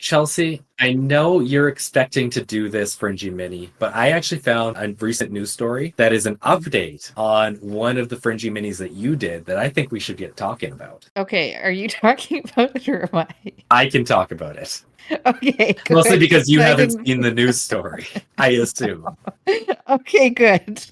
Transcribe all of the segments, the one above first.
Chelsea, I know you're expecting to do this Fringy Mini, but I actually found a recent news story that is an update on one of the Fringy Minis that you did that I think we should get talking about. Okay, are you talking about it or am I? I can talk about it. Okay, good. Mostly because you I haven't didn't- seen the news story, I assume. Okay, good.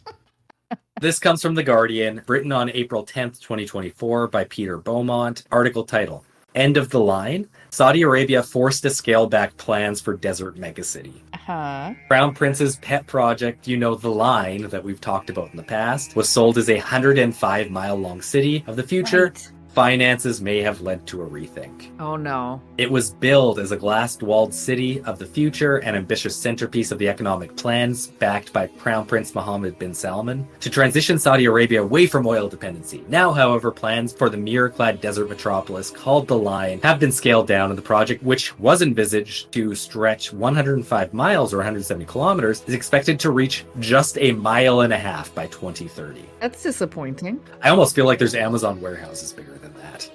This comes from The Guardian, written on April 10th, 2024 by Peter Beaumont. Article title, End of the Line? Saudi Arabia forced to scale back plans for desert megacity. Uh-huh. Crown Prince's pet project, The Line, that we've talked about in the past, was sold as a 105-mile-long city of the future. Right. Finances may have led to a rethink. Oh no. It was billed as a glass-walled city of the future, an ambitious centerpiece of the economic plans backed by Crown Prince Mohammed bin Salman to transition Saudi Arabia away from oil dependency. Now, however, plans for the mirror-clad desert metropolis called The Line have been scaled down, and the project, which was envisaged to stretch 105 miles or 170 kilometers, is expected to reach just a mile and a half by 2030. That's disappointing. I almost feel like there's Amazon warehouses bigger than that.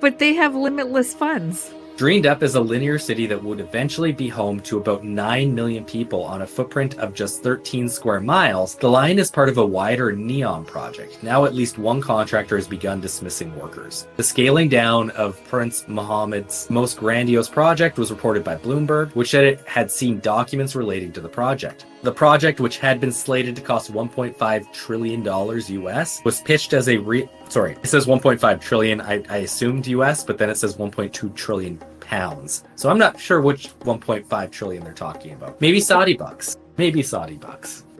But they have limitless funds. Dreamed up as a linear city that would eventually be home to about 9 million people on a footprint of just 13 square miles, The Line is part of a wider NEOM project. Now at least one contractor has begun dismissing workers. The scaling down of Prince Mohammed's most grandiose project was reported by Bloomberg, which said it had seen documents relating to the project. The project, which had been slated to cost $1.5 trillion US, was pitched as a it says 1.5 trillion, I assumed US, but then it says 1.2 trillion pounds. So I'm not sure which 1.5 trillion they're talking about. Maybe Saudi bucks.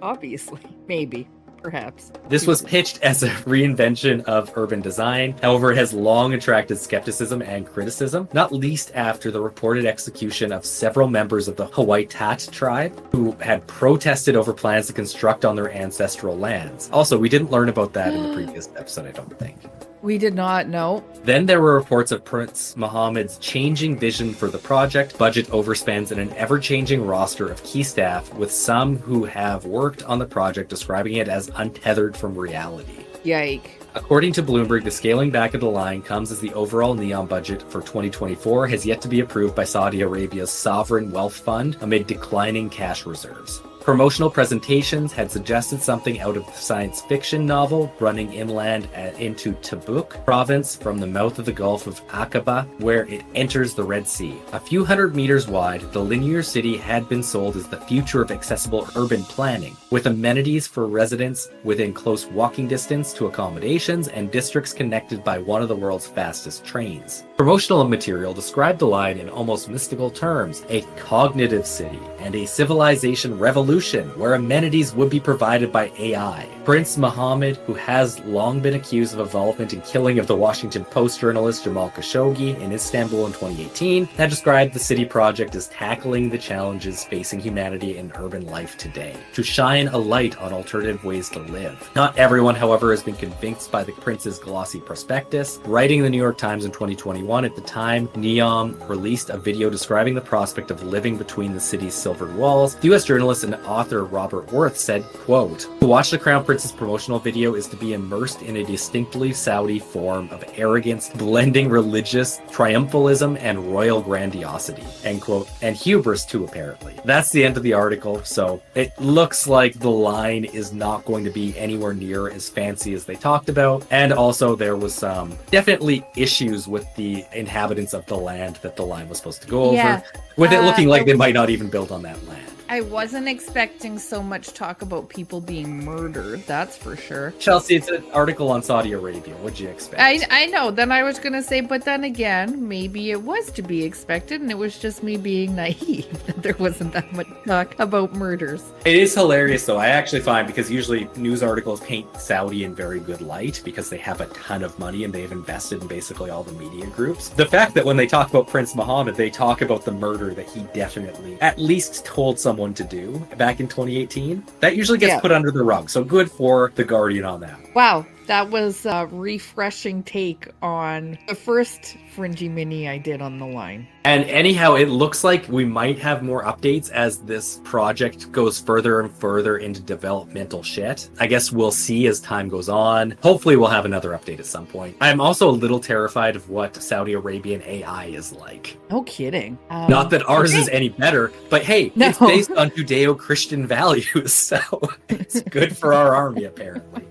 Obviously. Maybe. Perhaps. This was pitched as a reinvention of urban design. However, it has long attracted skepticism and criticism, not least after the reported execution of several members of the Hawaiitat tribe who had protested over plans to construct on their ancestral lands. Also, we didn't learn about that in the previous episode, I don't think. We did not know. Then there were reports of Prince Mohammed's changing vision for the project, budget overspends, and an ever-changing roster of key staff, with some who have worked on the project describing it as untethered from reality. Yike. According to Bloomberg, the scaling back of The Line comes as the overall NEOM budget for 2024 has yet to be approved by Saudi Arabia's sovereign wealth fund amid declining cash reserves. Promotional presentations had suggested something out of the science fiction novel running inland into Tabuk province from the mouth of the Gulf of Aqaba, where it enters the Red Sea. A few hundred meters wide, the linear city had been sold as the future of accessible urban planning, with amenities for residents within close walking distance to accommodations and districts connected by one of the world's fastest trains. Promotional material described The Line in almost mystical terms, a cognitive city and a civilization revolution where amenities would be provided by AI. Prince Mohammed, who has long been accused of involvement in killing of the Washington Post journalist Jamal Khashoggi in Istanbul in 2018, had described the city project as tackling the challenges facing humanity in urban life today, to shine a light on alternative ways to live. Not everyone, however, has been convinced by the prince's glossy prospectus. Writing in the New York Times in 2021, at the time, NEOM released a video describing the prospect of living between the city's silvered walls. The U.S. journalist and author Robert Worth said, quote, "To watch the Crown Prince's promotional video is to be immersed in a distinctly Saudi form of arrogance, blending religious triumphalism and royal grandiosity," end quote, and hubris too, apparently. That's the end of the article, so it looks like The Line is not going to be anywhere near as fancy as they talked about, and also there was some definitely issues with the inhabitants of the land that The Line was supposed to go over, with it looking like they might not even build on that land. I wasn't expecting so much talk about people being murdered, that's for sure. Chelsea, it's an article on Saudi Arabia. What'd you expect? I know. Then I was going to say, but then again, maybe it was to be expected, and it was just me being naive that there wasn't that much talk about murders. It is hilarious, though. I actually find, because usually news articles paint Saudi in very good light because they have a ton of money and they've invested in basically all the media groups. The fact that when they talk about Prince Mohammed, they talk about the murder that he definitely at least told someone to do back in 2018, that usually gets put under the rug. So good for The Guardian on that. Wow. That was a refreshing take on the first Fringey Mini I did on the line. And anyhow, it looks like we might have more updates as this project goes further and further into developmental shit. I guess we'll see as time goes on. Hopefully we'll have another update at some point. I'm also a little terrified of what Saudi Arabian AI is like. No kidding. Not that ours is any better, but hey, No. It's based on Judeo-Christian values, so it's good for our army, apparently.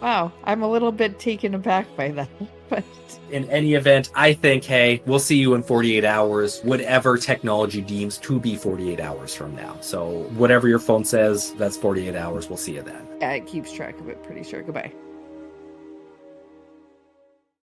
Wow, I'm a little bit taken aback by that. But in any event, I think, hey, we'll see you in 48 hours, whatever technology deems to be 48 hours from now. So whatever your phone says, that's 48 hours. We'll see you then. yeah, it keeps track of it, pretty sure. Goodbye.